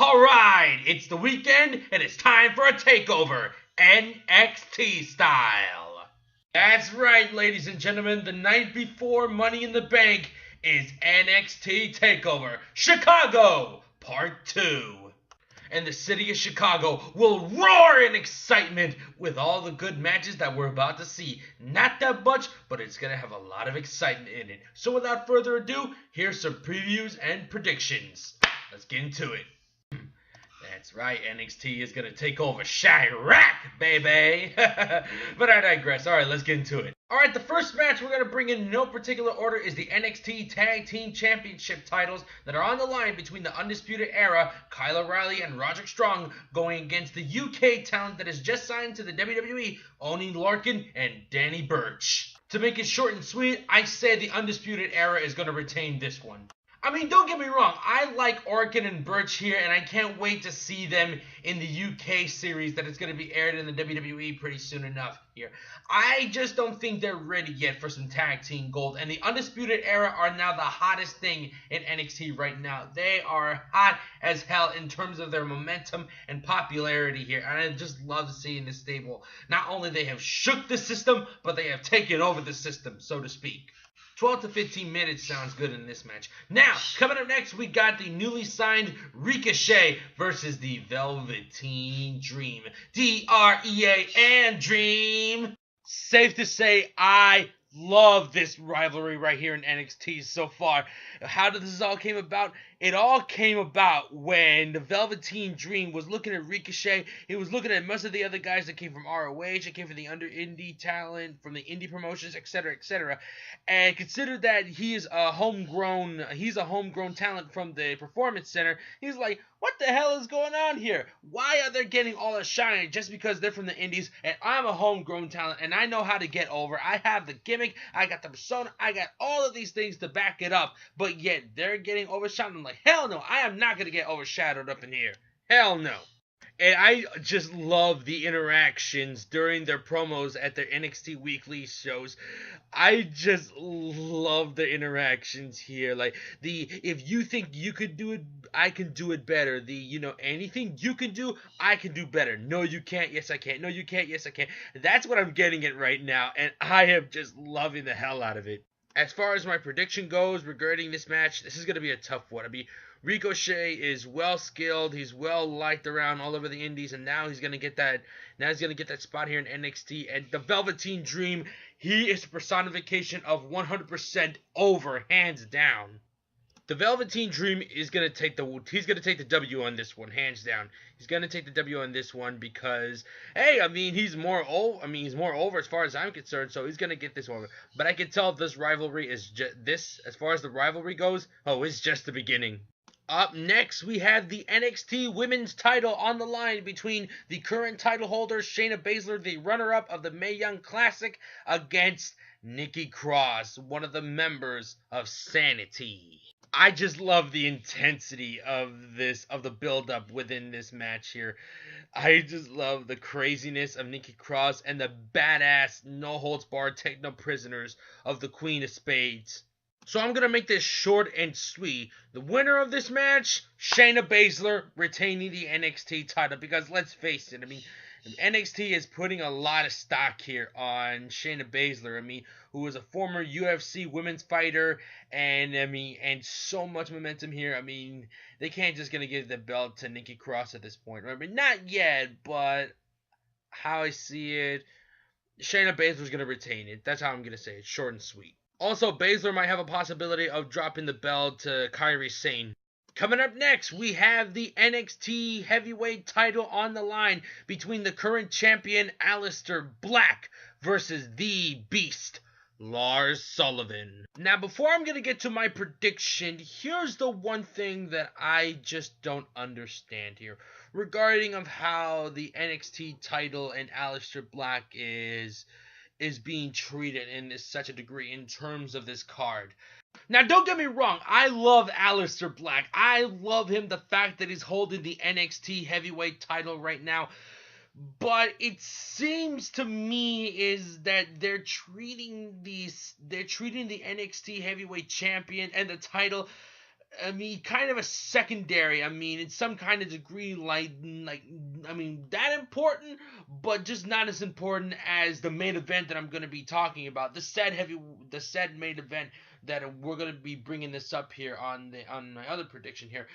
Alright, it's the weekend and it's time for a takeover. NXT style. That's right, ladies and gentlemen, the night before Money in the Bank is NXT Takeover Chicago Part 2. And the city of Chicago will roar in excitement with all the good matches that we're about to see. Not that much, but it's going to have a lot of excitement in it. So without further ado, here's some previews and predictions. Let's get into it. That's right, NXT is going to take over Chirac, baby. But I digress. All right, let's get into it. All right, the first match we're going to bring in no particular order is the NXT Tag Team Championship titles that are on the line between the Undisputed Era, Kyle O'Reilly and Roderick Strong, going against the UK talent that has just signed to the WWE, Oney Lorcan and Danny Burch. To make it short and sweet, I say the Undisputed Era is going to retain this one. I mean, don't get me wrong, I like Orkin and Burch here, and I can't wait to see them in the UK series that is going to be aired in the WWE pretty soon enough here. I just don't think they're ready yet for some tag team gold, and the Undisputed Era are now the hottest thing in NXT right now. They are hot as hell in terms of their momentum and popularity here, and I just love seeing this stable. Not only they have shook the system, but they have taken over the system, so to speak. 12 to 15 minutes sounds good in this match. Now, coming up next, we got the newly signed Ricochet versus the Velveteen Dream. D-R-E-A-N Dream. Safe to say, I love this rivalry right here in NXT so far. How did this all came about? It all came about when the Velveteen Dream was looking at Ricochet. He was looking at most of the other guys that came from ROH, that came from the indie talent, from the indie promotions, etc., and considered that he's a homegrown talent from the Performance Center. He's like, what the hell is going on here? Why are they getting all the shine just because they're from the indies and I'm a homegrown talent and I know how to get over? I have the gimmick, I got the persona, I got all of these things to back it up, but yet they're getting overshadowed. I'm like, hell no, I am not going to get overshadowed up in here. Hell no. And I just love the interactions during their promos at their NXT weekly shows. I just love the interactions here. Like, if you think you could do it, I can do it better. Anything you can do, I can do better. No, you can't. Yes, I can. No, you can't. Yes, I can. That's what I'm getting at right now, and I am just loving the hell out of it. As far as my prediction goes regarding this match, this is going to be a tough one. I mean, Ricochet is well skilled, he's well liked around all over the indies, and now he's gonna get that spot here in NXT. And the Velveteen Dream, he is a personification of 100% over, hands down. The Velveteen Dream is gonna take the W on this one, hands down. He's gonna take the W on this one because, hey, I mean, he's more over as far as I'm concerned, so he's gonna get this one. But I can tell this rivalry is as far as the rivalry goes, it's just the beginning. Up next, we have the NXT Women's title on the line between the current title holder, Shayna Baszler, the runner-up of the Mae Young Classic, against Nikki Cross, one of the members of Sanity. I just love the intensity of the build-up within this match here. I just love the craziness of Nikki Cross and the badass, no-holds-barred, take no prisoners of the Queen of Spades. So I'm going to make this short and sweet. The winner of this match, Shayna Baszler, retaining the NXT title. Because let's face it, I mean, NXT is putting a lot of stock here on Shayna Baszler. I mean, who is a former UFC women's fighter, and so much momentum here. I mean, they can't just gonna give the belt to Nikki Cross at this point. I mean, not yet, but how I see it, Shayna Baszler's gonna retain it. That's how I'm gonna say it, short and sweet. Also, Baszler might have a possibility of dropping the belt to Kairi Sane. Coming up next, we have the NXT Heavyweight title on the line between the current champion, Aleister Black, versus the Beast, Lars Sullivan. Now, before I'm going to get to my prediction, here's the one thing that I just don't understand here regarding of how the NXT title and Aleister Black is being treated in such a degree in terms of this card. Now, don't get me wrong, I love Aleister Black. I love him, the fact that he's holding the NXT Heavyweight title right now. But it seems to me is that they're treating the NXT Heavyweight Champion and the title I mean, kind of a secondary. I mean, in some kind of degree, I mean, that important, but just not as important as the main event that I'm going to be talking about. The said main event that we're going to be bringing this up here on my other prediction here.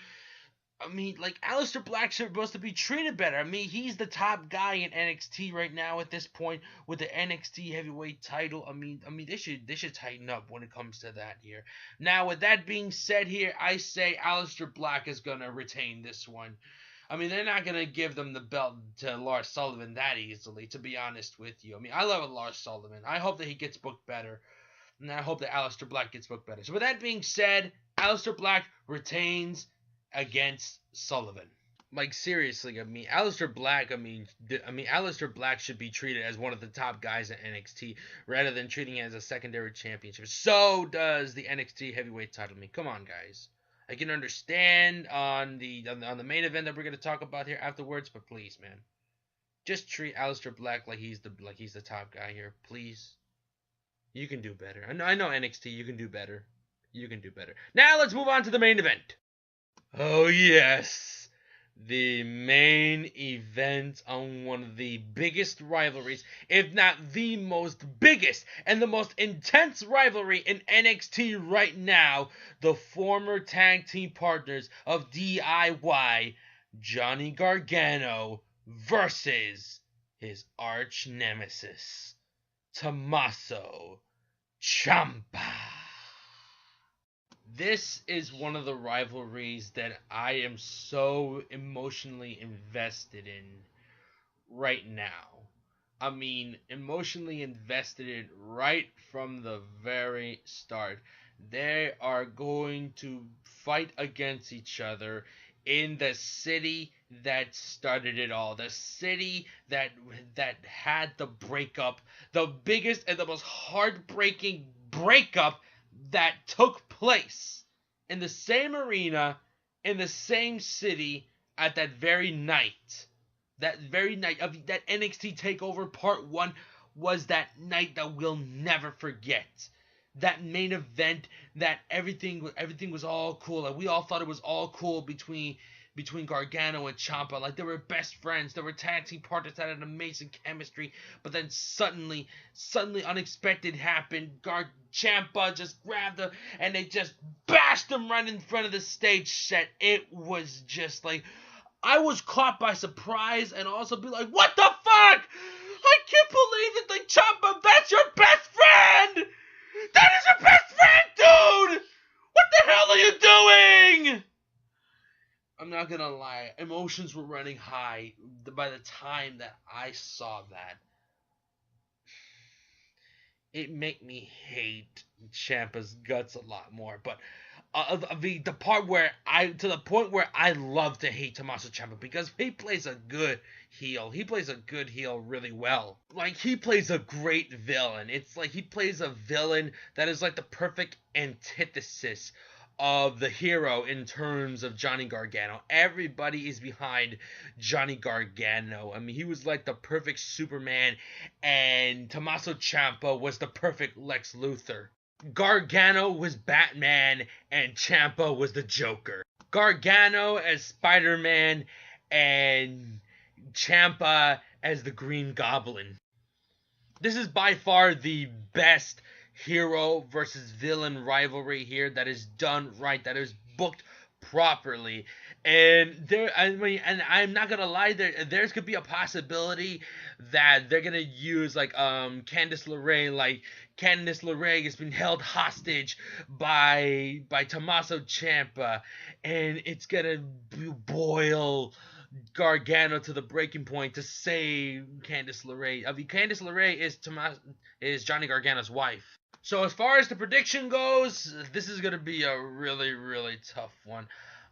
I mean, like, Aleister Black's supposed to be treated better. I mean, he's the top guy in NXT right now at this point with the NXT Heavyweight title. I mean, they should tighten up when it comes to that here. Now, with that being said here, I say Aleister Black is gonna retain this one. I mean, they're not gonna give them the belt to Lars Sullivan that easily, to be honest with you. I mean, I love Lars Sullivan. I hope that he gets booked better. And I hope that Aleister Black gets booked better. So with that being said, Aleister Black retains against Sullivan. Like, seriously, I mean, Aleister Black should be treated as one of the top guys in NXT rather than treating it as a secondary championship. So does the NXT Heavyweight title. I mean, come on, guys. I can understand on the main event that we're gonna talk about here afterwards, but please, man, just treat Aleister Black like he's the top guy here, please. You can do better. I know NXT. You can do better. You can do better. Now let's move on to the main event. Oh yes, the main event on one of the biggest rivalries, if not the most biggest and the most intense rivalry in NXT right now, the former tag team partners of DIY, Johnny Gargano versus his arch nemesis, Tommaso Ciampa. This is one of the rivalries that I am so emotionally invested in right now. I mean, emotionally invested in right from the very start. They are going to fight against each other in the city that started it all. The city that had the breakup, the biggest and the most heartbreaking breakup that took place in the same arena, in the same city, at that very night. That very night of that NXT Takeover Part 1 was that night that we'll never forget. That main event, that everything was all cool. Like, we all thought it was all cool between Gargano and Ciampa. Like, they were best friends. They were tag team partners that had amazing chemistry. But then suddenly unexpected happened. Ciampa just grabbed him and they just bashed him right in front of the stage set. It was just like, I was caught by surprise and also be like, what the fuck? I can't believe it. Like, Ciampa, that's your best friend. That is your best friend, dude. What the hell are you doing? I'm not gonna lie, emotions were running high by the time that I saw that. It made me hate Ciampa's guts a lot more, but the point where I love to hate Tommaso Ciampa because he plays a good heel. He plays a good heel really well. Like, he plays a great villain. It's like he plays a villain that is like the perfect antithesis of the hero in terms of Johnny Gargano. Everybody is behind Johnny Gargano. I mean, he was like the perfect Superman, and Tommaso Ciampa was the perfect Lex Luthor. Gargano was Batman, and Ciampa was the Joker. Gargano as Spider-Man, and Ciampa as the Green Goblin. This is by far the best hero versus villain rivalry here that is done right, that is booked properly. And I'm not gonna lie, there's could be a possibility that they're gonna use like Candice LeRae. Like, Candice LeRae has been held hostage by Tommaso Ciampa, and it's gonna boil Gargano to the breaking point to save Candice LeRae. I mean, Candice LeRae is Johnny Gargano's wife. So as far as the prediction goes, this is going to be a really, really tough one.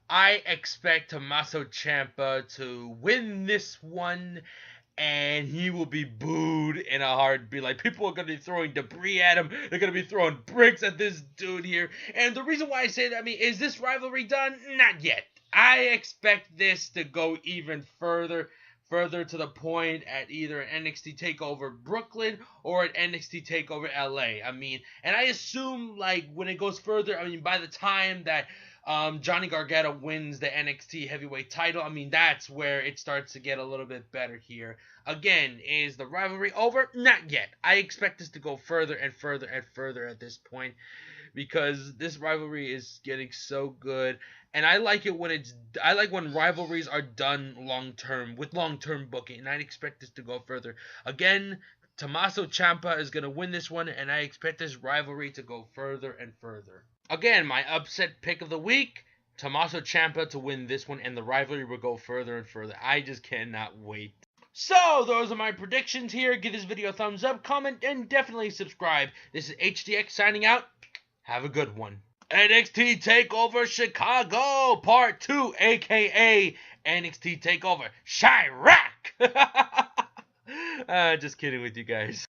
I expect Tommaso Ciampa to win this one, and he will be booed in a heartbeat. Like, people are going to be throwing debris at him. They're going to be throwing bricks at this dude here. And the reason why I say that, I mean, is this rivalry done? Not yet. I expect this to go even further to the point at either an NXT TakeOver Brooklyn or an NXT TakeOver LA. I mean, and I assume, like, when it goes further, I mean, by the time that Johnny Gargano wins the NXT heavyweight title. I mean, that's where it starts to get a little bit better here. Again, is the rivalry over? Not yet. I expect this to go further and further and further at this point, because this rivalry is getting so good, and I like it when rivalries are done long term with long term booking, and I expect this to go further. Again, Tommaso Ciampa is gonna win this one, and I expect this rivalry to go further and further. Again, my upset pick of the week: Tommaso Ciampa to win this one, and the rivalry will go further and further. I just cannot wait. So, those are my predictions here. Give this video a thumbs up, comment, and definitely subscribe. This is HDX signing out. Have a good one. NXT Takeover Chicago Part 2, a.k.a. NXT Takeover Chirac! Just kidding with you guys.